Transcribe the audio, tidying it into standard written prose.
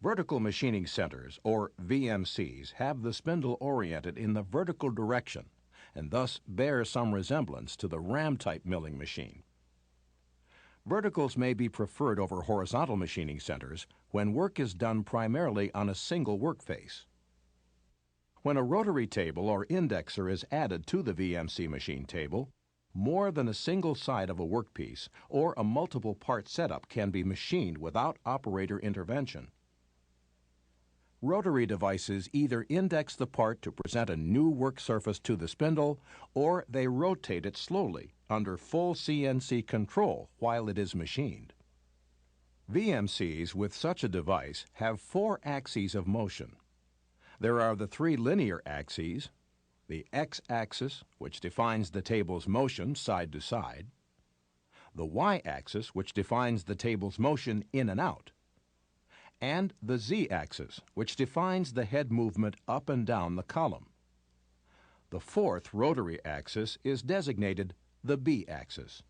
Vertical machining centers, or VMCs, have the spindle oriented in the vertical direction and thus bear some resemblance to the ram-type milling machine. Verticals may be preferred over horizontal machining centers when work is done primarily on a single workface. When a rotary table or indexer is added to the VMC machine table, more than a single side of a workpiece or a multiple part setup can be machined without operator intervention. Rotary devices either index the part to present a new work surface to the spindle, or they rotate it slowly under full CNC control while it is machined. VMCs with such a device have 4 axes of motion. There are the 3 linear axes, the x-axis, which defines the table's motion side to side, the y-axis, which defines the table's motion in and out, and the z-axis, which defines the head movement up and down the column. The 4th rotary axis is designated the b-axis.